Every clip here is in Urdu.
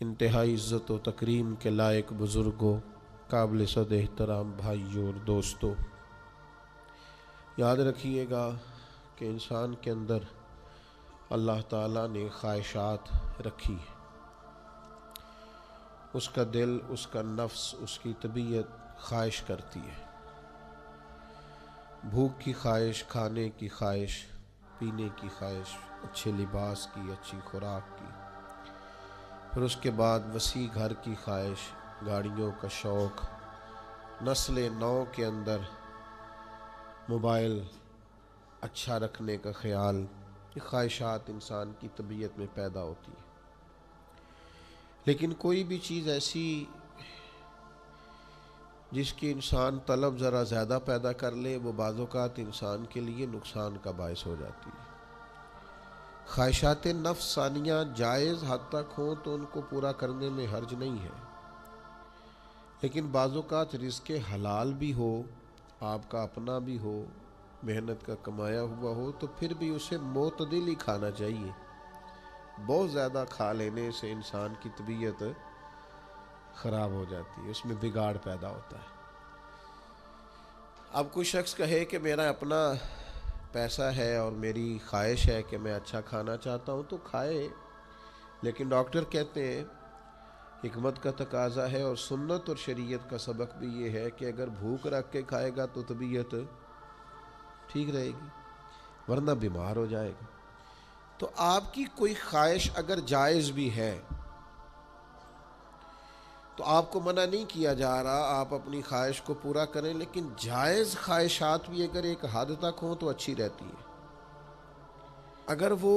انتہائی عزت و تکریم کے لائق بزرگوں، قابل صد احترام بھائیوں اور دوستوں، یاد رکھیے گا کہ انسان کے اندر اللہ تعالیٰ نے خواہشات رکھی ہے۔ اس کا دل، اس کا نفس، اس کی طبیعت خواہش کرتی ہے۔ بھوک کی خواہش، کھانے کی خواہش، پینے کی خواہش، اچھے لباس کی، اچھی خوراک کی، پھر اس کے بعد وسیع گھر کی خواہش، گاڑیوں کا شوق، نسل نو کے اندر موبائل اچھا رکھنے کا خیال، یہ خواہشات انسان کی طبیعت میں پیدا ہوتی ہے۔ لیکن کوئی بھی چیز ایسی جس کی انسان طلب ذرا زیادہ پیدا کر لے، وہ بعض اوقات انسان کے لیے نقصان کا باعث ہو جاتی ہے۔ خواہشات نفس ثانیہ جائز حد تک ہوں تو ان کو پورا کرنے میں حرج نہیں ہے، لیکن بعض اوقات رزق حلال بھی ہو، آپ کا اپنا بھی ہو، محنت کا کمایا ہوا ہو، تو پھر بھی اسے معتدل ہی کھانا چاہیے۔ بہت زیادہ کھا لینے سے انسان کی طبیعت خراب ہو جاتی ہے، اس میں بگاڑ پیدا ہوتا ہے۔ اب کوئی شخص کہے کہ میرا اپنا پیسہ ہے اور میری خواہش ہے کہ میں اچھا کھانا چاہتا ہوں تو کھائے، لیکن ڈاکٹر کہتے ہیں حکمت کا تقاضا ہے اور سنت اور شریعت کا سبق بھی یہ ہے کہ اگر بھوک رکھ کے کھائے گا تو طبیعت ٹھیک رہے گی، ورنہ بیمار ہو جائے گا۔ تو آپ کی کوئی خواہش اگر جائز بھی ہے تو آپ کو منع نہیں کیا جا رہا، آپ اپنی خواہش کو پورا کریں، لیکن جائز خواہشات بھی اگر ایک حد تک ہوں تو اچھی رہتی ہے۔ اگر وہ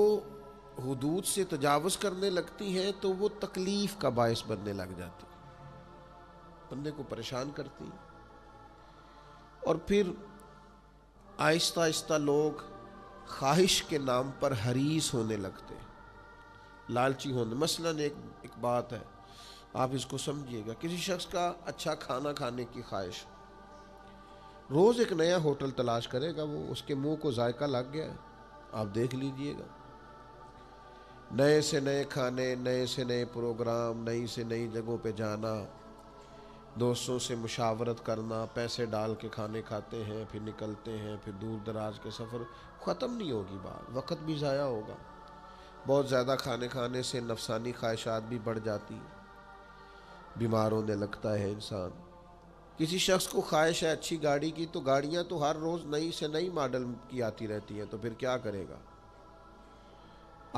حدود سے تجاوز کرنے لگتی ہیں تو وہ تکلیف کا باعث بننے لگ جاتی، بندے کو پریشان کرتی، اور پھر آہستہ آہستہ لوگ خواہش کے نام پر حریص ہونے لگتے، لالچی ہونے۔ مثلاً ایک بات ہے، آپ اس کو سمجھیے گا، کسی شخص کا اچھا کھانا کھانے کی خواہش، روز ایک نیا ہوٹل تلاش کرے گا، وہ اس کے منہ کو ذائقہ لگ گیا ہے، آپ دیکھ لیجئے گا، نئے سے نئے کھانے، نئے سے نئے پروگرام، نئی سے نئی جگہوں پہ جانا، دوستوں سے مشاورت کرنا، پیسے ڈال کے کھانے کھاتے ہیں، پھر نکلتے ہیں، پھر دور دراز کے سفر، ختم نہیں ہوگی بات، وقت بھی ضائع ہوگا۔ بہت زیادہ کھانے کھانے سے نفسانی خواہشات بھی بڑھ جاتی، بیمار ہونے لگتا ہے انسان۔ کسی شخص کو خواہش ہے اچھی گاڑی کی، تو گاڑیاں تو ہر روز نئی سے نئی ماڈل کی آتی رہتی ہیں، تو پھر کیا کرے گا؟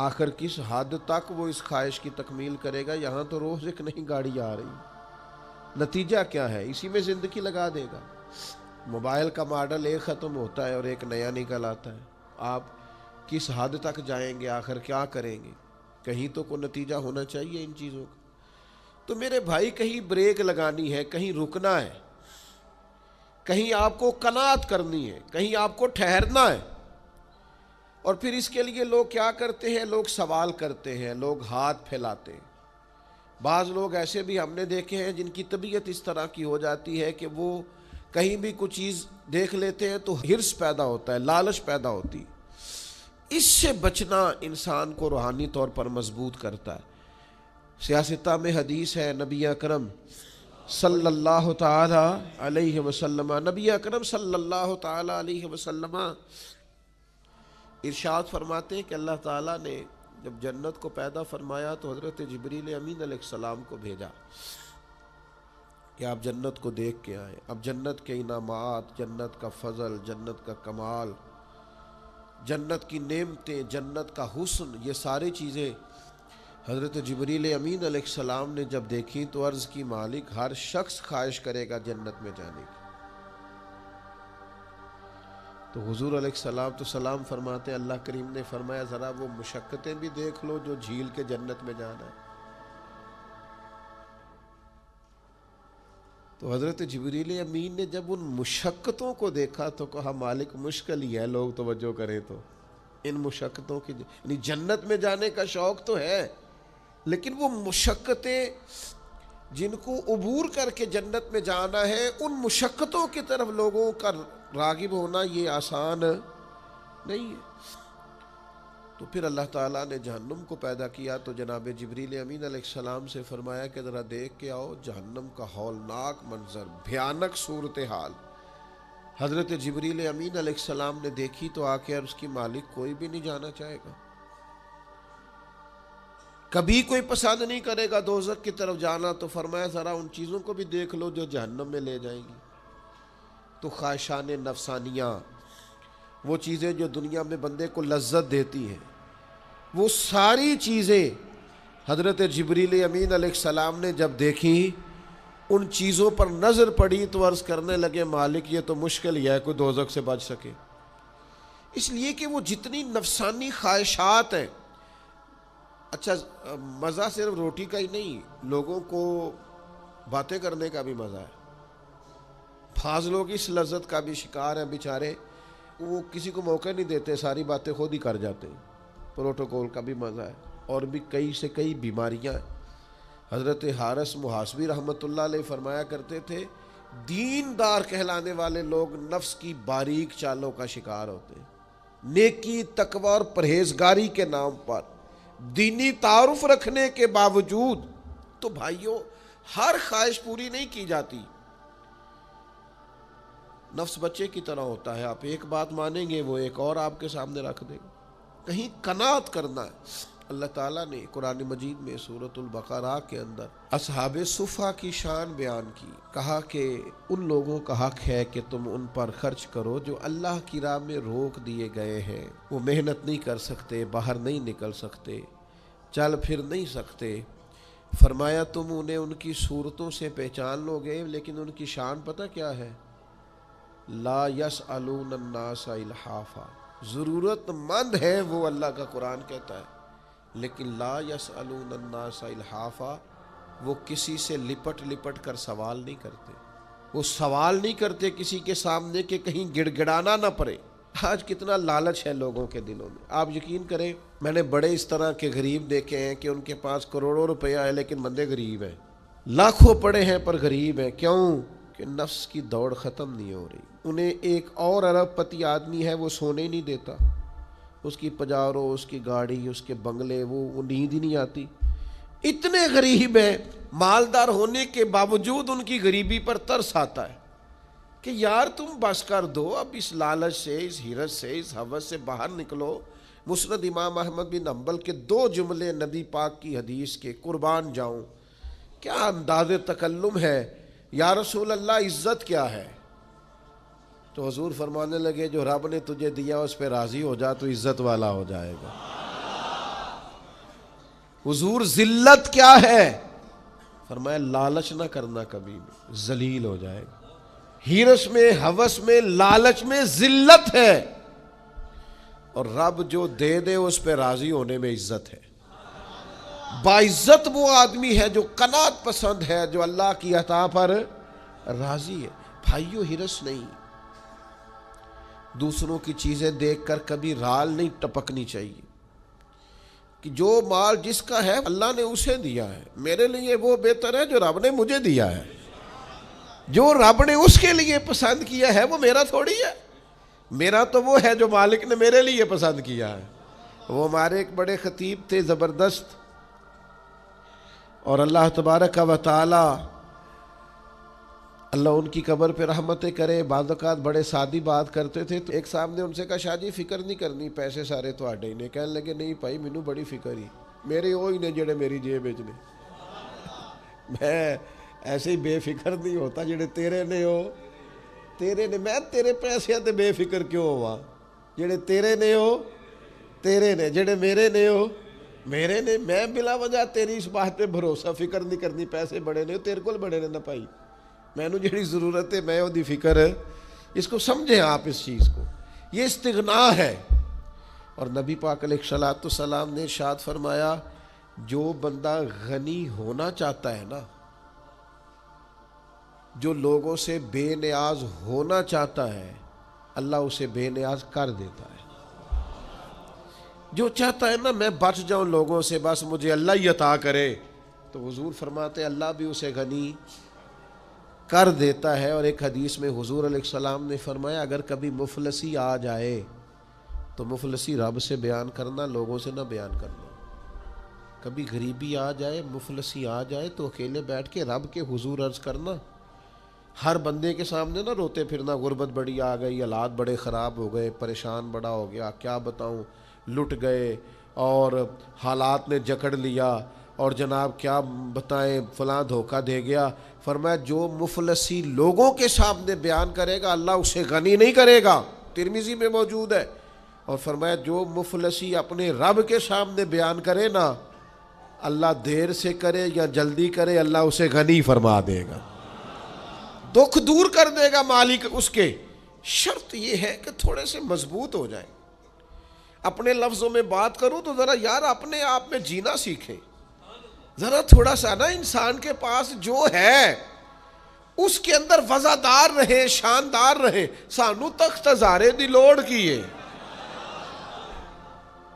آخر کس حد تک وہ اس خواہش کی تکمیل کرے گا؟ یہاں تو روز ایک نئی گاڑی آ رہی، نتیجہ کیا ہے؟ اسی میں زندگی لگا دے گا۔ موبائل کا ماڈل ایک ختم ہوتا ہے اور ایک نیا نکل آتا ہے، آپ کس حد تک جائیں گے؟ آخر کیا کریں گے؟ کہیں تو کوئی نتیجہ ہونا چاہیے ان چیزوں کا۔ تو میرے بھائی، کہیں بریک لگانی ہے، کہیں رکنا ہے، کہیں آپ کو قناعت کرنی ہے، کہیں آپ کو ٹھہرنا ہے، اور پھر اس کے لیے لوگ کیا کرتے ہیں؟ لوگ سوال کرتے ہیں، لوگ ہاتھ پھیلاتے ہیں۔ بعض لوگ ایسے بھی ہم نے دیکھے ہیں جن کی طبیعت اس طرح کی ہو جاتی ہے کہ وہ کہیں بھی کوئی چیز دیکھ لیتے ہیں تو ہرس پیدا ہوتا ہے، لالچ پیدا ہوتی۔ اس سے بچنا انسان کو روحانی طور پر مضبوط کرتا ہے۔ سیاستہ میں حدیث ہے، نبی اکرم صلی اللہ تعالی علیہ وسلم، نبی اکرم صلی اللہ تعالی علیہ وسلم ارشاد فرماتے ہیں کہ اللہ تعالیٰ نے جب جنت کو پیدا فرمایا تو حضرت جبریل امین علیہ السلام کو بھیجا کہ آپ جنت کو دیکھ کے آئیں۔ اب جنت کے انعامات، جنت کا فضل، جنت کا کمال، جنت کی نعمتیں، جنت کا حسن، یہ ساری چیزیں حضرت جبریل امین علیہ السلام نے جب دیکھی تو عرض کی، مالک، ہر شخص خواہش کرے گا جنت میں جانے کی۔ تو حضور علیہ السلام تو سلام فرماتے، اللہ کریم نے فرمایا ذرا وہ مشقتیں بھی دیکھ لو جو جھیل کے جنت میں جانا ہے۔ تو حضرت جبریل امین نے جب ان مشقتوں کو دیکھا تو کہا، مالک مشکل ہی ہے، لوگ توجہ کریں تو ان مشقتوں کی، یعنی جنت میں جانے کا شوق تو ہے، لیکن وہ مشقتیں جن کو عبور کر کے جنت میں جانا ہے، ان مشقتوں کی طرف لوگوں کا راغب ہونا یہ آسان نہیں ہے۔ تو پھر اللہ تعالیٰ نے جہنم کو پیدا کیا تو جناب جبریل امین علیہ السلام سے فرمایا کہ ذرا دیکھ کے آؤ جہنم کا ہولناک منظر، بھیانک صورتحال۔ حضرت جبریل امین علیہ السلام نے دیکھی تو آ کے اس کی مالک کوئی بھی نہیں جانا چاہے گا، کبھی کوئی پسند نہیں کرے گا دوزخ کی طرف جانا۔ تو فرمایا ذرا ان چیزوں کو بھی دیکھ لو جو جہنم میں لے جائیں گی۔ تو خواہشان نفسانیہ، وہ چیزیں جو دنیا میں بندے کو لذت دیتی ہیں، وہ ساری چیزیں حضرت جبریل امین علیہ السلام نے جب دیکھی، ان چیزوں پر نظر پڑی تو عرض کرنے لگے مالک یہ تو مشکل ہی ہے کوئی دوزخ سے بچ سکے، اس لیے کہ وہ جتنی نفسانی خواہشات ہیں۔ اچھا مزہ صرف روٹی کا ہی نہیں، لوگوں کو باتیں کرنے کا بھی مزہ ہے۔ بعض لوگ اس لذت کا بھی شکار ہیں بیچارے، وہ کسی کو موقع نہیں دیتے، ساری باتیں خود ہی کر جاتے ہیں۔ پروٹوکول کا بھی مزہ ہے، اور بھی کئی سے کئی بیماریاں ہیں۔ حضرت حارث محاسبی رحمۃ اللہ علیہ فرمایا کرتے تھے دیندار کہلانے والے لوگ نفس کی باریک چالوں کا شکار ہوتے ہیں۔ نیکی، تقوی اور پرہیزگاری کے نام پر دینی تعارف رکھنے کے باوجود تو بھائیوں ہر خواہش پوری نہیں کی جاتی۔ نفس بچے کی طرح ہوتا ہے، آپ ایک بات مانیں گے وہ ایک اور آپ کے سامنے رکھ دے گا۔ کہیں قناعت کرنا ہے۔ اللہ تعالیٰ نے قرآن مجید میں سورۃ البقرہ کے اندر اصحاب صفا کی شان بیان کی، کہا کہ ان لوگوں کا حق ہے کہ تم ان پر خرچ کرو جو اللہ کی راہ میں روک دیے گئے ہیں، وہ محنت نہیں کر سکتے، باہر نہیں نکل سکتے، چل پھر نہیں سکتے۔ فرمایا تم انہیں ان کی صورتوں سے پہچان لو گے، لیکن ان کی شان پتہ کیا ہے؟ لا یسألون الناس الحافا، ضرورت مند ہے وہ، اللہ کا قرآن کہتا ہے، لیکن لا یسألون الناس الحافا، وہ کسی سے لپٹ لپٹ کر سوال نہیں کرتے، وہ سوال نہیں کرتے کسی کے سامنے کہ کہیں گڑ گڑانا نہ پڑے۔ آج کتنا لالچ ہے لوگوں کے دلوں میں، آپ یقین کریں میں نے بڑے اس طرح کے غریب دیکھے ہیں کہ ان کے پاس کروڑوں روپیہ ہے لیکن بندے غریب ہیں، لاکھوں پڑے ہیں پر غریب ہیں۔ کیوں؟ کہ نفس کی دوڑ ختم نہیں ہو رہی۔ انہیں ایک اور ارب پتی آدمی ہے وہ سونے نہیں دیتا، اس کی پجارو، اس کی گاڑی، اس کے بنگلے، وہ نیند ہی نہیں آتی۔ اتنے غریب ہیں، مالدار ہونے کے باوجود ان کی غریبی پر ترس آتا ہے کہ یار تم بس کر دو، اب اس لالچ سے، اس حرص سے، اس ہوس سے باہر نکلو۔ مسند امام احمد بن حنبل کے 2 جملے نبی پاک کی حدیث کے، قربان جاؤں کیا انداز تکلم ہے، یا رسول اللہ عزت کیا ہے؟ تو حضور فرمانے لگے جو رب نے تجھے دیا اس پہ راضی ہو جا تو عزت والا ہو جائے گا۔ حضور ذلت کیا ہے؟ فرمایا لالچ نہ کرنا، کبھی بھی ذلیل ہو جائے گا۔ حرص میں، ہوس میں، لالچ میں ذلت ہے، اور رب جو دے دے اس پہ راضی ہونے میں عزت ہے۔ باعزت وہ آدمی ہے جو قناعت پسند ہے، جو اللہ کی عطا پر راضی ہے۔ بھائیو حرص نہیں، دوسروں کی چیزیں دیکھ کر کبھی رال نہیں ٹپکنی چاہیے کہ جو مال جس کا ہے اللہ نے اسے دیا ہے، میرے لیے وہ بہتر ہے جو رب نے مجھے دیا ہے۔ جو رب نے اس کے لیے پسند کیا ہے وہ میرا تھوڑی ہے، میرا تو وہ ہے جو مالک نے میرے لیے پسند کیا ہے۔ وہ ہمارے ایک بڑے خطیب تھے زبردست، اور اللہ تبارک و تعالی اللہ ان کی قبر پہ رحمتیں کرے، بعض اوقات بڑے سادی بات کرتے تھے۔ تو ایک صاحب نے ان سے کہا شاہ جی فکر نہیں کرنی، پیسے سارے تواڈے نے۔ کہنے لگے نہیں بھائی مینوں بڑی فکر ہی، میرے وہی نے جڑے میری جیب وچ نے، میں ایسے ہی بے فکر نہیں ہوتا جڑے تیرے نے ہو، تیرے نے، میں تیرے پیسے تے بے فکر کیوں ہوا؟ جڑے تیرے نے ہو تیرے نے، جڑے میرے نے ہو میرے نے۔ میں بلا وجہ تیری اس بات پہ بھروسہ فکر نہیں کرنی، پیسے بڑے نے تیرے کول بڑے نے نہ پائی، میں نے جڑی ضرورت ہے میں دی فکر ہے۔ اس کو سمجھیں آپ، اس چیز کو، یہ استغنا ہے۔ اور نبی پاک علیہ الصلوۃ والسلام نے ارشاد فرمایا جو بندہ غنی ہونا چاہتا ہے نا، جو لوگوں سے بے نیاز ہونا چاہتا ہے، اللہ اسے بے نیاز کر دیتا ہے۔ جو چاہتا ہے نا میں بچ جاؤں لوگوں سے، بس مجھے اللہ ہی عطا کرے، تو حضور فرماتے ہیں اللہ بھی اسے غنی کر دیتا ہے۔ اور ایک حدیث میں حضور علیہ السلام نے فرمایا اگر کبھی مفلسی آ جائے تو مفلسی رب سے بیان کرنا، لوگوں سے نہ بیان کرنا۔ کبھی غریبی آ جائے، مفلسی آ جائے تو اکیلے بیٹھ کے رب کے حضور عرض کرنا، ہر بندے کے سامنے نہ روتے پھرنا، غربت بڑی آ گئی، حالات بڑے خراب ہو گئے، پریشان بڑا ہو گیا، کیا بتاؤں، لٹ گئے اور حالات نے جکڑ لیا، اور جناب کیا بتائیں فلاں دھوکہ دے گیا۔ فرمایا جو مفلسی لوگوں کے سامنے بیان کرے گا اللہ اسے غنی نہیں کرے گا، ترمذی میں موجود ہے۔ اور فرمایا جو مفلسی اپنے رب کے سامنے بیان کرے نا، اللہ دیر سے کرے یا جلدی کرے اللہ اسے غنی فرما دے گا، دکھ دور کر دے گا مالک اس کے۔ شرط یہ ہے کہ تھوڑے سے مضبوط ہو جائیں۔ اپنے لفظوں میں بات کروں تو ذرا یار اپنے آپ میں جینا سیکھیں، ذرا تھوڑا سا نا انسان کے پاس جو ہے اس کے اندر وزادار رہے، شاندار رہے۔ سانو تخت ہزارے دی لوڑ کیے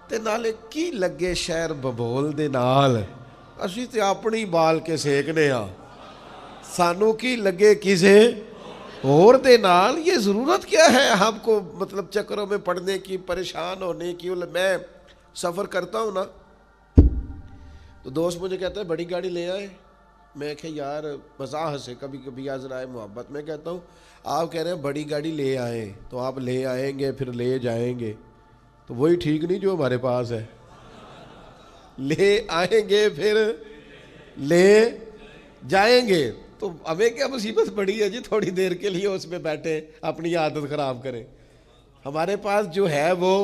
تے نالے کی لگے شہر ببول دے نال، اسی تے اپنی بال کے سیکنے ہاں، سانو کی لگے کسے اور دے نال۔ یہ ضرورت کیا ہے ہم کو مطلب چکروں میں پڑنے کی، پریشان ہونے کی۔ میں سفر کرتا ہوں نا تو دوست مجھے کہتا ہے بڑی گاڑی لے آئے، میں کہ یار مزاح سے کبھی کبھی آزرائے محبت میں کہتا ہوں آپ کہہ رہے ہیں بڑی گاڑی لے آئیں تو آپ لے آئیں گے پھر لے جائیں گے، تو وہی ٹھیک نہیں جو ہمارے پاس ہے، لے آئیں گے پھر لے جائیں گے، تو ہمیں کیا مصیبت پڑی ہے جی تھوڑی دیر کے لیے اس میں بیٹھے اپنی عادت خراب کریں۔ ہمارے پاس جو ہے وہ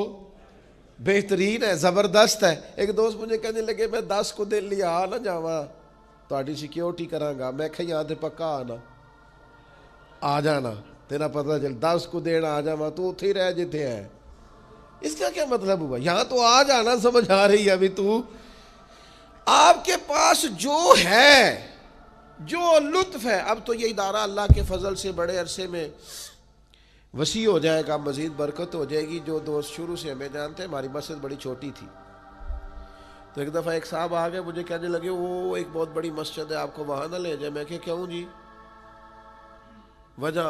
بہترین ہے، زبردست ہے۔ ایک دوست مجھے کہنے لگے میں 10 کو دن لیا آ نہ جاواں تہاڈی سیکیورٹی کراں گا، میں کہ یہاں تے پکا آنا آ جانا، تیرا پتہ چل 10 کو دن آ جاواں تو اتھے ہی رہ جتے ہیں۔ اس کا کیا مطلب ہوا؟ یہاں تو آ جانا سمجھ آ رہی ہے ابھی تو آپ کے پاس جو ہے، جو لطف ہے۔ اب تو یہ ادارہ اللہ کے فضل سے بڑے عرصے میں وسیع ہو جائے گا، مزید برکت ہو جائے گی۔ جو دوست شروع سے ہمیں جانتے ہیں، ہماری مسجد بڑی چھوٹی تھی، تو ایک دفعہ ایک صاحب آ گئے مجھے کہنے لگے وہ ایک بہت بڑی مسجد ہے آپ کو وہاں نہ لے جائے۔ میں کہ کیوں جی؟ وجہ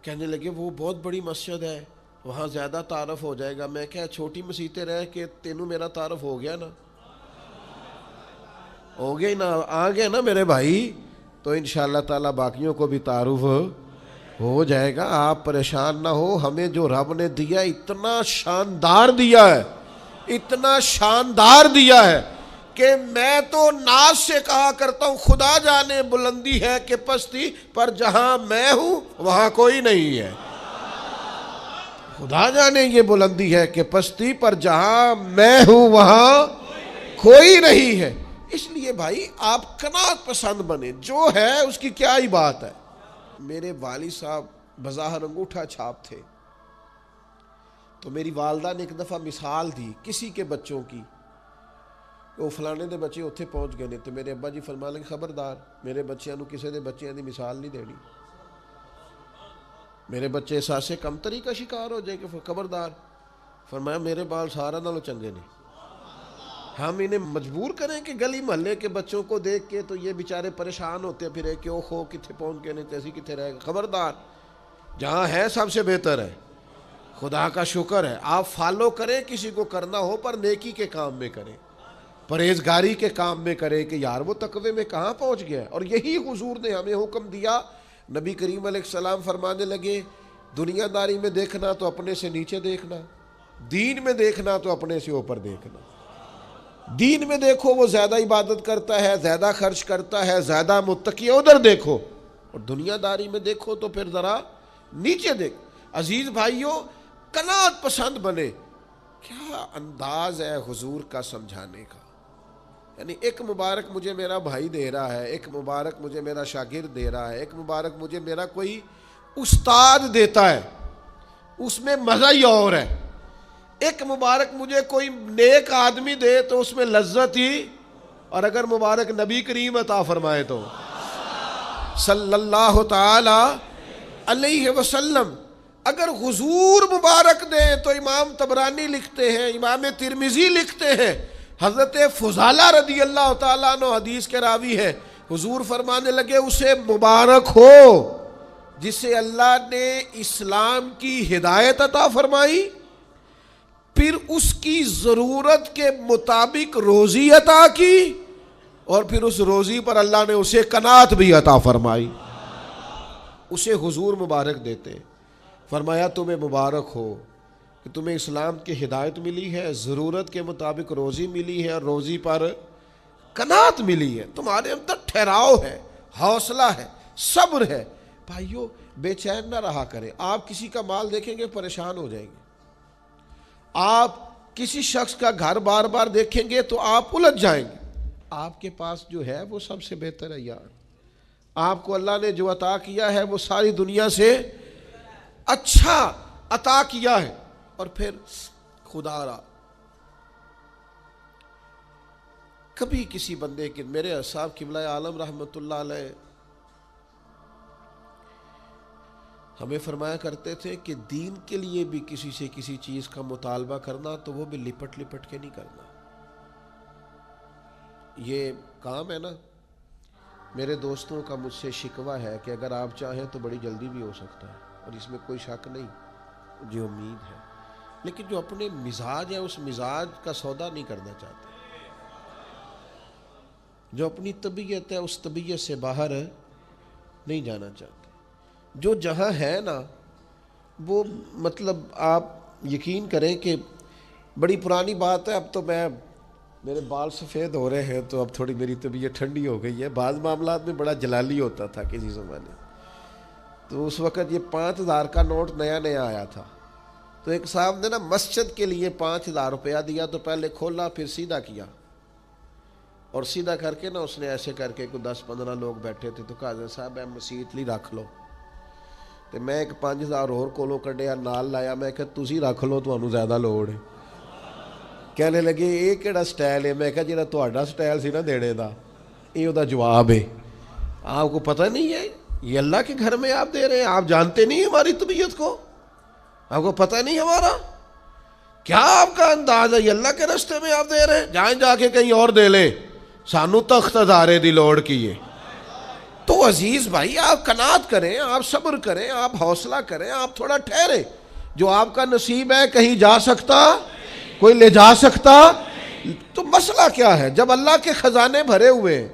کہنے لگے وہ بہت بڑی مسجد ہے وہاں زیادہ تعارف ہو جائے گا۔ میں کہا چھوٹی مسیتیں رہ کے تینوں میرا تعارف ہو گیا نا، ہو گیا نا، آ گیا نا میرے بھائی، تو انشاءاللہ تعالی باقیوں کو بھی تعارف ہو جائے گا۔ آپ پریشان نہ ہو، ہمیں جو رب نے دیا اتنا شاندار دیا ہے، اتنا شاندار دیا ہے کہ میں تو ناز سے کہا کرتا ہوں خدا جانے بلندی ہے کہ پستی، پر جہاں میں ہوں وہاں کوئی نہیں ہے۔ خدا جانے یہ بلندی ہے کہ پستی، پر جہاں میں ہوں وہاں کوئی نہیں ہے۔ اس لیے بھائی آپ قناعت پسند بنے، جو ہے اس کی کیا ہی بات ہے۔ میرے والد صاحب بظاہر انگوٹھا چھاپ تھے، تو میری والدہ نے ایک دفعہ مثال دی کسی کے بچوں کی، وہ فلانے دے بچے اتھے پہنچ گئے نے، تو میرے ابا جی فرما لیں خبردار میرے بچیاں نو کسی دے بچیاں دی مثال نہیں دینی، میرے بچے احساسِ کمتری کا شکار ہو جائے کہ خبردار۔ فرمایا میرے بال سارا نالوں چنگے نے، ہم انہیں مجبور کریں کہ گلی محلے کے بچوں کو دیکھ کے تو یہ بیچارے پریشان ہوتے پھرے کہ او خو کتھے پہنچ گئے نے، تیسی کتھے رہ گئے۔ خبردار، جہاں ہے سب سے بہتر ہے، خدا کا شکر ہے۔ آپ فالو کریں، کسی کو کرنا ہو پر نیکی کے کام میں کریں، پرہیزگاری کے کام میں کریں کہ یار وہ تقوی میں کہاں پہنچ گیا ہے۔ اور یہی حضور نے ہمیں حکم دیا۔ نبی کریم علیہ السلام فرمانے لگے دنیا داری میں دیکھنا تو اپنے سے نیچے دیکھنا، دین میں دیکھنا تو اپنے سے اوپر دیکھنا۔ دین میں دیکھو وہ زیادہ عبادت کرتا ہے، زیادہ خرچ کرتا ہے، زیادہ متقی ہے، ادھر دیکھو، اور دنیا داری میں دیکھو تو پھر ذرا نیچے دیکھ۔ عزیز بھائیوں، قناعت پسند بنے۔ کیا انداز ہے حضور کا سمجھانے کا، یعنی ایک مبارک مجھے میرا بھائی دے رہا ہے، ایک مبارک مجھے میرا شاگرد دے رہا ہے، ایک مبارک مجھے میرا کوئی استاد دیتا ہے، اس میں مزہ ہی اور ہے۔ ایک مبارک مجھے کوئی نیک آدمی دے تو اس میں لذت ہی، اور اگر مبارک نبی کریم عطا فرمائے تو صلی اللہ تعالی علیہ وسلم، اگر حضور مبارک دیں تو امام طبرانی لکھتے ہیں، امام ترمذی لکھتے ہیں، حضرت فضالہ رضی اللہ تعالیٰ عنہ حدیث کے راوی ہے، حضور فرمانے لگے اسے مبارک ہو جسے اللہ نے اسلام کی ہدایت عطا فرمائی پھر اس کی ضرورت کے مطابق روزی عطا کی، اور پھر اس روزی پر اللہ نے اسے قناعت بھی عطا فرمائی۔ اسے حضور مبارک دیتے، فرمایا تمہیں مبارک ہو کہ تمہیں اسلام کی ہدایت ملی ہے، ضرورت کے مطابق روزی ملی ہے، اور روزی پر قناعت ملی ہے، تمہارے اندر ٹھہراؤ ہے، حوصلہ ہے، صبر ہے۔ بھائیو بے چین نہ رہا کریں۔ آپ کسی کا مال دیکھیں گے پریشان ہو جائیں گے، آپ کسی شخص کا گھر بار بار دیکھیں گے تو آپ الجھ جائیں گے۔ آپ کے پاس جو ہے وہ سب سے بہتر ہے یار، آپ کو اللہ نے جو عطا کیا ہے وہ ساری دنیا سے اچھا عطا کیا ہے۔ اور پھر خدا را کبھی کسی بندے کے، میرے صاحب قبلہ عالم رحمۃ اللہ علیہ ہمیں فرمایا کرتے تھے کہ دین کے لیے بھی کسی سے کسی چیز کا مطالبہ کرنا تو وہ بھی لپٹ لپٹ کے نہیں کرنا۔ یہ کام ہے نا، میرے دوستوں کا مجھ سے شکوہ ہے کہ اگر آپ چاہیں تو بڑی جلدی بھی ہو سکتا ہے، اور اس میں کوئی شک نہیں، مجھے امید ہے، لیکن جو اپنے مزاج ہے اس مزاج کا سودا نہیں کرنا چاہتے، جو اپنی طبیعت ہے اس طبیعت سے باہر نہیں جانا چاہتے۔ جو جہاں ہے نا وہ مطلب آپ یقین کریں کہ بڑی پرانی بات ہے، اب تو میرے بال سفید ہو رہے ہیں تو اب تھوڑی میری طبیعت ٹھنڈی ہو گئی ہے۔ بعض معاملات میں بڑا جلالی ہوتا تھا کسی زمانے، تو اس وقت یہ 5,000 کا نوٹ نیا نیا آیا تھا، تو ایک صاحب نے نا مسجد کے لیے 5,000 روپیہ دیا، تو پہلے کھولا پھر سیدھا کیا، اور سیدھا کر کے نا اس نے ایسے کر کے کوئی 10-15 لوگ بیٹھے تھے، تو کہا صاحب اے مسیت لی رکھ لو، تو میں ایک 5,000 اور کولو کڈیا نال لایا، میں کہ تسی رکھ لو تمہیں زیادہ لوڑ ہے۔ کہنے لگے یہ کیڑا سٹائل ہے؟ میں کہا جہاں تہاڈا سٹائل سی نا دینے دا، یہ وہ جواب ہے۔ آپ کو پتہ نہیں ہے یہ اللہ کے گھر میں آپ دے رہے ہیں، آپ جانتے نہیں ہماری طبیعت کو، آپ کو پتہ نہیں ہمارا کیا آپ کا انداز ہے، یہ اللہ کے راستے میں آپ دے رہے ہیں، جائیں جا کے کہیں اور دے لیں، سانو تخت ہزارے دی لوڑ کیے۔ تو عزیز بھائی آپ قناعت کریں، آپ صبر کریں، آپ حوصلہ کریں، آپ تھوڑا ٹھہرے، جو آپ کا نصیب ہے کہیں جا سکتا، کوئی لے جا سکتا، تو مسئلہ کیا ہے؟ جب اللہ کے خزانے بھرے ہوئے ہیں،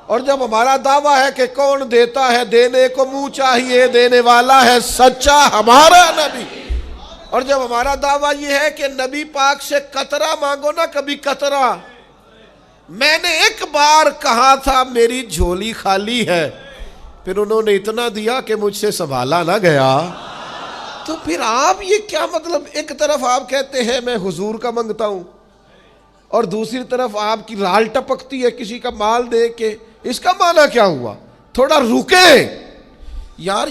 اور جب ہمارا دعویٰ ہے کہ کون دیتا ہے، دینے کو منہ چاہیے، دینے والا ہے سچا ہمارا نبی، اور جب ہمارا دعویٰ یہ ہے کہ نبی پاک سے قطرہ مانگو نہ کبھی قطرہ، میں نے ایک بار کہا تھا میری جھولی خالی ہے، پھر انہوں نے اتنا دیا کہ مجھ سے سنبھالا نہ گیا۔ تو پھر آپ یہ کیا مطلب، ایک طرف آپ کہتے ہیں میں حضور کا منگتا ہوں، اور دوسری طرف آپ کی رال ٹپکتی ہے کسی کا مال دے کے، اس کا معنی کیا ہوا؟ تھوڑا رکیں یار،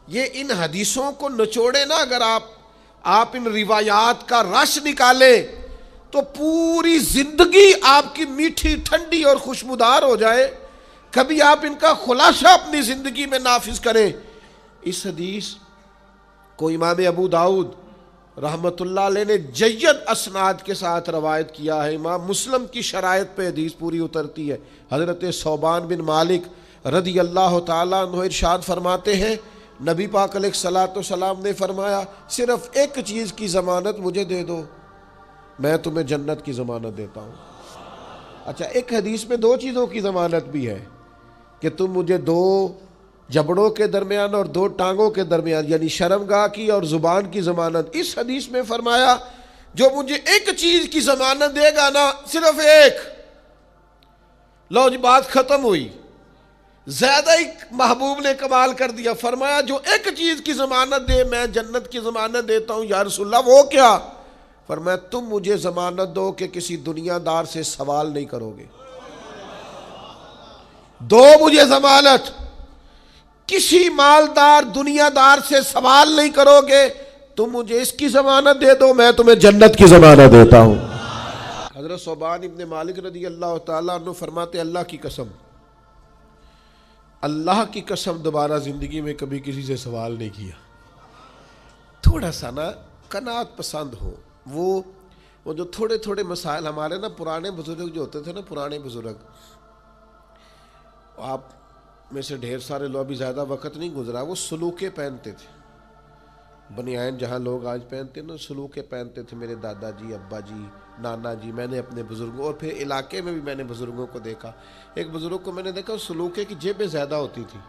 یہ ان حدیثوں کو نچوڑے نا، اگر آپ ان روایات کا رس نکالیں تو پوری زندگی آپ کی میٹھی ٹھنڈی اور خوشبودار ہو جائے۔ کبھی آپ ان کا خلاصہ اپنی زندگی میں نافذ کریں۔ اس حدیث کو امام ابو داؤد رحمت اللہ علیہ نے جید اسناد کے ساتھ روایت کیا ہے، امام مسلم کی شرائط پہ حدیث پوری اترتی ہے۔ حضرت ثوبان بن مالک رضی اللہ تعالیٰ عنہ ارشاد فرماتے ہیں، نبی پاک علیہ الصلوۃ والسلام نے فرمایا صرف ایک چیز کی ضمانت مجھے دے دو، میں تمہیں جنت کی ضمانت دیتا ہوں۔ اچھا، ایک حدیث میں 2 چیزوں کی ضمانت بھی ہے کہ تم مجھے 2 جبڑوں کے درمیان اور 2 ٹانگوں کے درمیان، یعنی شرمگاہ کی اور زبان کی ضمانت۔ اس حدیث میں فرمایا جو مجھے ایک چیز کی ضمانت دے گا نا، صرف ایک، لو جی بات ختم ہوئی۔ زیادہ ہی محبوب نے کمال کر دیا، فرمایا جو ایک چیز کی ضمانت دے میں جنت کی ضمانت دیتا ہوں۔ یا رسول اللہ وہ کیا؟ فرمایا تم مجھے ضمانت دو کہ کسی دنیا دار سے سوال نہیں کرو گے، دو مجھے ضمانت، کسی مالدار دنیا دار سے سوال نہیں کرو گے، تم مجھے اس کی ضمانت دے دو، میں تمہیں جنت کی ضمانت دیتا ہوں۔ حضرت ثوبان ابن مالک رضی اللہ تعالیٰ عنہ فرماتے اللہ کی قسم، اللہ کی قسم دوبارہ زندگی میں کبھی کسی سے سوال نہیں کیا۔ تھوڑا سا نا قناعت پسند ہو، وہ جو تھوڑے تھوڑے مسائل، ہمارے نا پرانے بزرگ جو ہوتے تھے نا، پرانے بزرگ، آپ میں سے ڈھیر سارے لوگ، ابھی زیادہ وقت نہیں گزرا، وہ سلوکے پہنتے تھے، بنیان جہاں لوگ آج پہنتے ہیں نا، سلوکے پہنتے تھے میرے دادا جی، ابا جی، نانا جی. میں نے اپنے بزرگوں اور پھر علاقے میں بھی میں نے بزرگوں کو دیکھا. ایک بزرگ کو میں نے دیکھا سلوکے کی جیبیں زیادہ ہوتی تھی،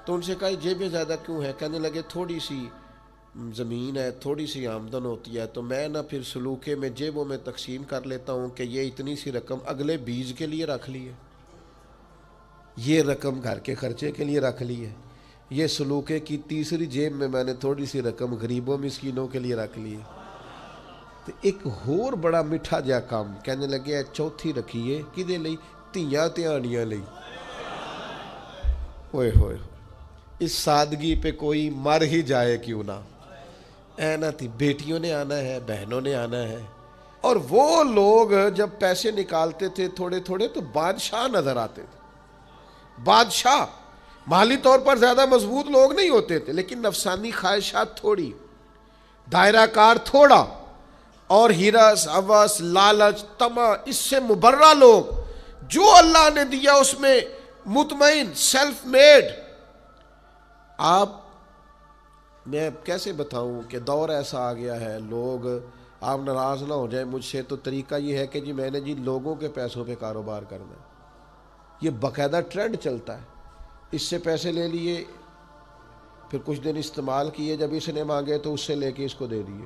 تو ان سے کہا یہ جیبیں زیادہ کیوں ہیں؟ کہنے لگے تھوڑی سی زمین ہے، تھوڑی سی آمدن ہوتی ہے، تو میں نہ پھر سلوکے میں جیبوں میں تقسیم کر لیتا ہوں کہ یہ اتنی سی رقم اگلے بیج کے لیے رکھ لی ہے، یہ رقم گھر کے خرچے کے لیے رکھ لی ہے، یہ سلوکے کی تیسری جیب میں نے تھوڑی سی رقم غریبوں مسکینوں کے لیے رکھ لی ہے. تو ایک اور بڑا میٹھا جہا کام کہنے لگے چوتھی رکھیے کدے لئی؟ تیاں تیانیاں لئی. ہوئے ہوئے اس سادگی پہ کوئی مر ہی جائے کیوں نہ. اے نہ تھی بیٹیوں نے آنا ہے، بہنوں نے آنا ہے. اور وہ لوگ جب پیسے نکالتے تھے تھوڑے تھوڑے تو بادشاہ نظر آتے تھے. بادشاہ مالی طور پر زیادہ مضبوط لوگ نہیں ہوتے تھے، لیکن نفسانی خواہشات تھوڑی، دائرہ کار تھوڑا، اور ہرس ہوس لالچ طمع اس سے مبرہ لوگ، جو اللہ نے دیا اس میں مطمئن، سیلف میڈ. آپ میں کیسے بتاؤں کہ دور ایسا آ گیا ہے، لوگ آپ ناراض نہ ہو جائیں مجھ سے، تو طریقہ یہ ہے کہ جی میں نے جی لوگوں کے پیسوں پہ کاروبار کرنا ہے. یہ باقاعدہ ٹرینڈ چلتا ہے. اس سے پیسے لے لیے، پھر کچھ دن استعمال کیے، جب اس نے مانگے تو اس سے لے کے اس کو دے دیے،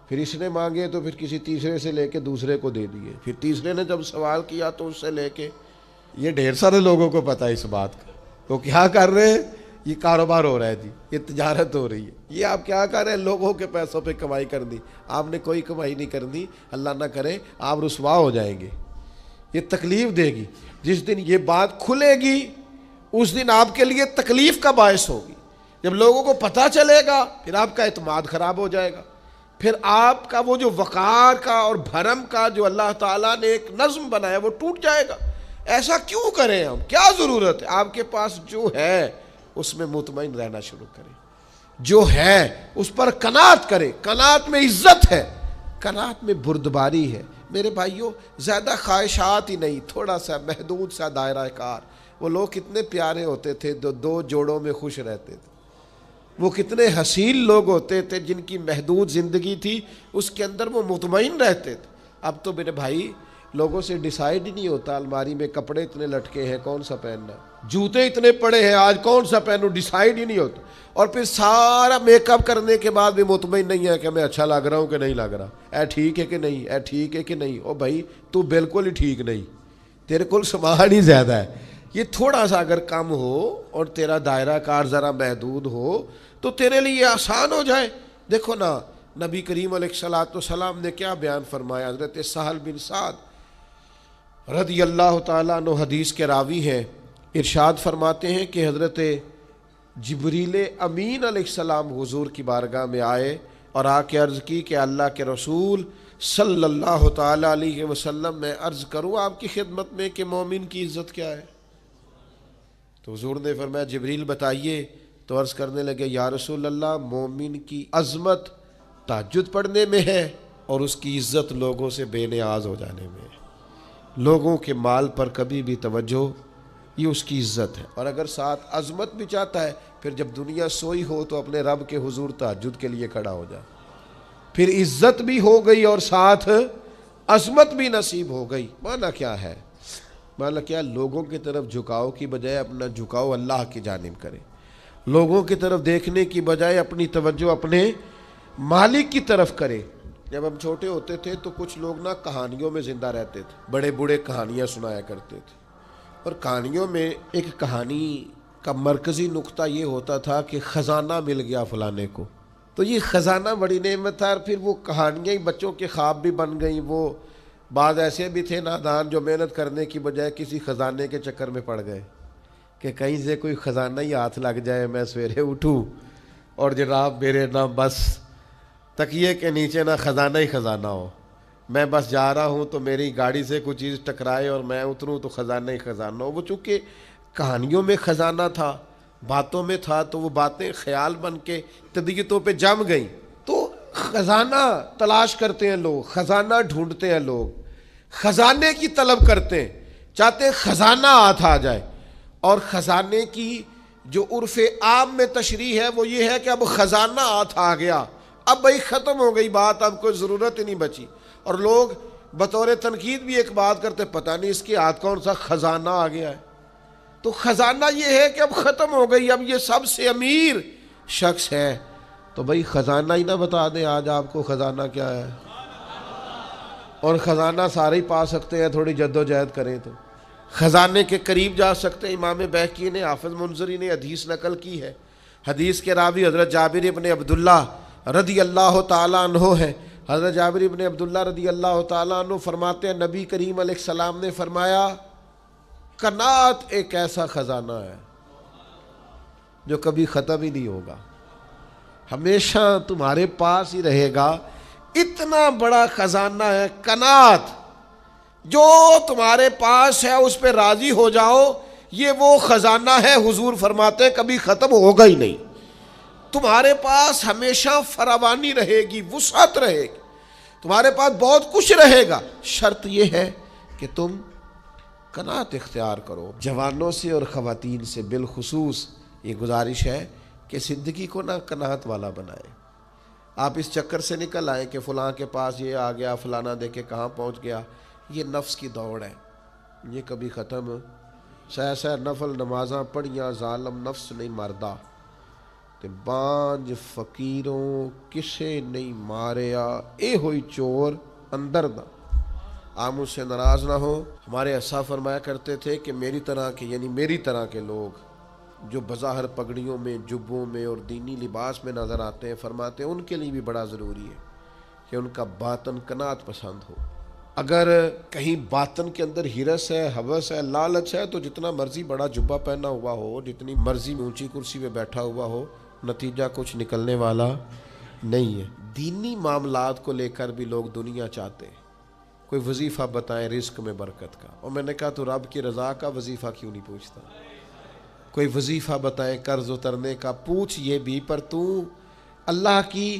پھر اس نے مانگے تو پھر کسی تیسرے سے لے کے دوسرے کو دے دیے، پھر تیسرے نے جب سوال کیا تو اس سے لے کے. یہ ڈھیر سارے لوگوں کو پتہ ہے اس بات کا. تو کیا کر رہے ہیں؟ یہ کاروبار ہو رہا ہے جی، یہ تجارت ہو رہی ہے. یہ آپ کیا کر رہے ہیں؟ لوگوں کے پیسوں پہ کمائی کر دی. آپ نے کوئی کمائی نہیں کرنی، اللہ نہ کرے آپ رسوا ہو جائیں گے. یہ تکلیف دے گی. جس دن یہ بات کھلے گی اس دن آپ کے لیے تکلیف کا باعث ہوگی. جب لوگوں کو پتہ چلے گا پھر آپ کا اعتماد خراب ہو جائے گا، پھر آپ کا وہ جو وقار کا اور بھرم کا جو اللہ تعالیٰ نے ایک نظم بنایا وہ ٹوٹ جائے گا. ایسا کیوں کریں ہم؟ کیا ضرورت ہے؟ آپ کے پاس جو ہے اس میں مطمئن رہنا شروع کریں. جو ہے اس پر قناعت کریں. قناعت میں عزت ہے، قناعت میں بردباری ہے. میرے بھائیوں زیادہ خواہشات ہی نہیں، تھوڑا سا محدود سا دائرہ کار. وہ لوگ کتنے پیارے ہوتے تھے جو دو جوڑوں میں خوش رہتے تھے. وہ کتنے حسین لوگ ہوتے تھے جن کی محدود زندگی تھی، اس کے اندر وہ مطمئن رہتے تھے. اب تو میرے بھائی لوگوں سے ڈیسائیڈ ہی نہیں ہوتا. الماری میں کپڑے اتنے لٹکے ہیں کون سا پہننا، جوتے اتنے پڑے ہیں آج کون سا پہنوں، ڈیسائیڈ ہی نہیں ہوتا. اور پھر سارا میک اپ کرنے کے بعد بھی مطمئن نہیں ہے کہ میں اچھا لگ رہا ہوں کہ نہیں لگ رہا، اے ٹھیک ہے کہ نہیں، اے ٹھیک ہے کہ نہیں. او بھائی تو بالکل ہی ٹھیک نہیں، تیرے کل سامان ہی زیادہ ہے. یہ تھوڑا سا اگر کم ہو اور تیرا دائرہ کار ذرا محدود ہو تو تیرے لیے آسان ہو جائے. دیکھو نا نبی کریم علیہ الصلوۃ والسلام نے کیا بیان فرمایا. حضرت سہل بن سعد رضی اللہ تعالیٰ عنہ حدیث کے راوی ہیں، ارشاد فرماتے ہیں کہ حضرت جبریل امین علیہ السلام حضور کی بارگاہ میں آئے اور آ کے عرض کی کہ اللہ کے رسول صلی اللہ تعالیٰ علیہ وسلم میں عرض کروں آپ کی خدمت میں کہ مومن کی عزت کیا ہے. تو حضور نے فرمایا جبریل بتائیے. تو عرض کرنے لگے یا رسول اللہ مومن کی عظمت تہجد پڑھنے میں ہے اور اس کی عزت لوگوں سے بے نیاز ہو جانے میں ہے. لوگوں کے مال پر کبھی بھی توجہ، یہ اس کی عزت ہے. اور اگر ساتھ عظمت بھی چاہتا ہے پھر جب دنیا سوئی ہو تو اپنے رب کے حضور تہجد کے لیے کھڑا ہو جائے. پھر عزت بھی ہو گئی اور ساتھ عظمت بھی نصیب ہو گئی. معنی کیا ہے؟ معنی کیا؟ لوگوں کی طرف جھکاؤ کی بجائے اپنا جھکاؤ اللہ کی جانب کرے. لوگوں کی طرف دیکھنے کی بجائے اپنی توجہ اپنے مالک کی طرف کرے. جب ہم چھوٹے ہوتے تھے تو کچھ لوگ نا کہانیوں میں زندہ رہتے تھے، بڑے بوڑھے کہانیاں سنایا کرتے تھے. اور کہانیوں میں ایک کہانی کا مرکزی نقطہ یہ ہوتا تھا کہ خزانہ مل گیا فلانے کو. تو یہ خزانہ بڑی نعمت تھا. اور پھر وہ کہانیاں ہی بچوں کے خواب بھی بن گئیں. وہ بعض ایسے بھی تھے نادان جو محنت کرنے کی بجائے کسی خزانے کے چکر میں پڑ گئے کہ کہیں سے کوئی خزانہ ہی ہاتھ لگ جائے، میں سویرے اٹھوں اور جناب میرے نہ بس تکیے کے نیچے نہ خزانہ ہی خزانہ ہو، میں بس جا رہا ہوں تو میری گاڑی سے کوئی چیز ٹکرائے اور میں اتروں تو خزانہ ہی خزانہ ہو. وہ چونکہ کہانیوں میں خزانہ تھا، باتوں میں تھا، تو وہ باتیں خیال بن کے طبیعتوں پہ جم گئیں. تو خزانہ تلاش کرتے ہیں لوگ، خزانہ ڈھونڈتے ہیں لوگ، خزانے کی طلب کرتے ہیں، چاہتے ہیں خزانہ ہاتھ آ جائے. اور خزانے کی جو عرف عام میں تشریح ہے وہ یہ ہے کہ اب خزانہ ہاتھ آ گیا، اب بھائی ختم ہو گئی بات، اب کوئی ضرورت ہی نہیں بچی. اور لوگ بطور تنقید بھی ایک بات کرتے، پتہ نہیں اس کے ہاتھ کون سا خزانہ آ گیا ہے. تو خزانہ یہ ہے کہ اب ختم ہو گئی، اب یہ سب سے امیر شخص ہے. تو بھائی خزانہ ہی نہ بتا دیں آج آپ کو خزانہ کیا ہے. اور خزانہ سارے ہی پا سکتے ہیں، تھوڑی جد و جہد کریں تو خزانے کے قریب جا سکتے ہیں. امام بہقی نے، حافظ منذری نے حدیث نقل کی ہے. حدیث کے راوی حضرت جابر ابن عبداللہ رضی اللہ تعالیٰ عنہ ہے. حضرت جابر ابن عبداللہ رضی اللہ تعالیٰ عنہ فرماتے ہیں نبی کریم علیہ السلام نے فرمایا قناعت ایک ایسا خزانہ ہے جو کبھی ختم ہی نہیں ہوگا، ہمیشہ تمہارے پاس ہی رہے گا. اتنا بڑا خزانہ ہے قناعت، جو تمہارے پاس ہے اس پہ راضی ہو جاؤ. یہ وہ خزانہ ہے حضور فرماتے ہیں کبھی ختم ہوگا ہی نہیں. تمہارے پاس ہمیشہ فراوانی رہے گی، وسعت رہے گی، تمہارے پاس بہت کچھ رہے گا. شرط یہ ہے کہ تم قناعت اختیار کرو. جوانوں سے اور خواتین سے بالخصوص یہ گزارش ہے کہ زندگی کو نہ قناعت والا بنائیں. آپ اس چکر سے نکل آئیں کہ فلاں کے پاس یہ آ گیا، فلانا دیکھے کہاں پہنچ گیا. یہ نفس کی دوڑ ہے، یہ کبھی ختم. سہ سہ نفل نمازاں پڑھیاں ظالم نفس نہیں مردہ، تے بانج فقیروں کسے نہیں ماریا، اے ہوئی چور اندر دا. آپ مجھ سے ناراض نہ ہو. ہمارے اسا فرمایا کرتے تھے کہ میری طرح کے، یعنی میری طرح کے لوگ جو بظاہر پگڑیوں میں، جبوں میں اور دینی لباس میں نظر آتے ہیں، فرماتے ہیں ان کے لیے بھی بڑا ضروری ہے کہ ان کا باطن قناعت پسند ہو. اگر کہیں باطن کے اندر ہرس ہے، ہوس ہے، لالچ ہے، تو جتنا مرضی بڑا جبہ پہنا ہوا ہو، جتنی مرضی اونچی کرسی پہ بیٹھا ہوا ہو، نتیجہ کچھ نکلنے والا نہیں ہے. دینی معاملات کو لے کر بھی لوگ دنیا چاہتے ہیں. کوئی وظیفہ بتائیں رزق میں برکت کا، اور میں نے کہا تو رب کی رضا کا وظیفہ کیوں نہیں پوچھتا؟ کوئی وظیفہ بتائیں قرض اترنے کا، پوچھ یہ بھی، پر تو اللہ کی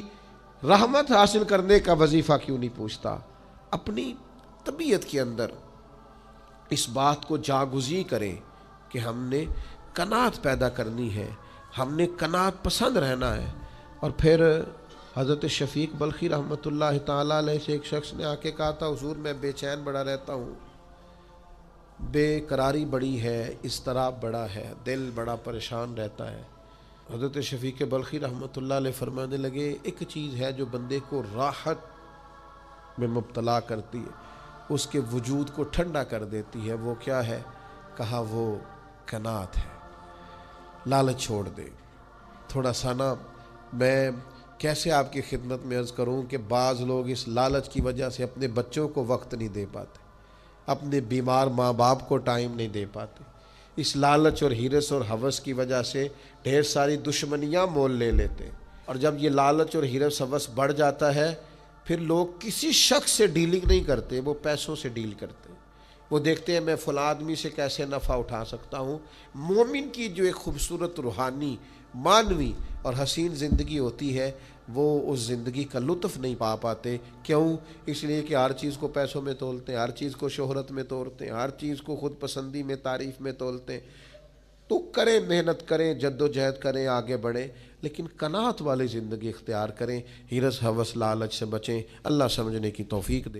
رحمت حاصل کرنے کا وظیفہ کیوں نہیں پوچھتا؟ اپنی طبیعت کے اندر اس بات کو جاگزی کریں کہ ہم نے قناعت پیدا کرنی ہے، ہم نے قناعت پسند رہنا ہے. اور پھر حضرت شفیق بلخی رحمۃ اللہ تعالیٰ علیہ سے ایک شخص نے آ کے کہا تھا حضور میں بے چین بڑا رہتا ہوں، بے قراری بڑی ہے، اضطراب بڑا ہے، دل بڑا پریشان رہتا ہے. حضرت شفیق بلخی رحمۃ اللہ علیہ فرمانے لگے ایک چیز ہے جو بندے کو راحت میں مبتلا کرتی ہے، اس کے وجود کو ٹھنڈا کر دیتی ہے. وہ کیا ہے؟ کہا وہ قناعت ہے. لالچ چھوڑ دے. تھوڑا سا نا میں کیسے آپ کی خدمت میں عرض کروں کہ بعض لوگ اس لالچ کی وجہ سے اپنے بچوں کو وقت نہیں دے پاتے، اپنے بیمار ماں باپ کو ٹائم نہیں دے پاتے. اس لالچ اور ہرس اور ہوس کی وجہ سے ڈھیر ساری دشمنیاں مول لے لیتے ہیں. اور جب یہ لالچ اور ہرس ہوس بڑھ جاتا ہے پھر لوگ کسی شخص سے ڈیلنگ نہیں کرتے، وہ پیسوں سے ڈیل کرتے ہیں. وہ دیکھتے ہیں میں فلاں آدمی سے کیسے نفع اٹھا سکتا ہوں. مومن کی جو ایک خوبصورت روحانی، معنوی اور حسین زندگی ہوتی ہے وہ اس زندگی کا لطف نہیں پا پاتے. کیوں؟ اس لیے کہ ہر چیز کو پیسوں میں تولتے ہیں، ہر چیز کو شہرت میں تولتے ہیں، ہر چیز کو خود پسندی میں، تعریف میں تولتے ہیں. تو کریں، محنت کریں، جد و جہد کریں، آگے بڑھیں، لیکن قناعت والی زندگی اختیار کریں. ہرس ہوس لالچ سے بچیں. اللہ سمجھنے کی توفیق دے.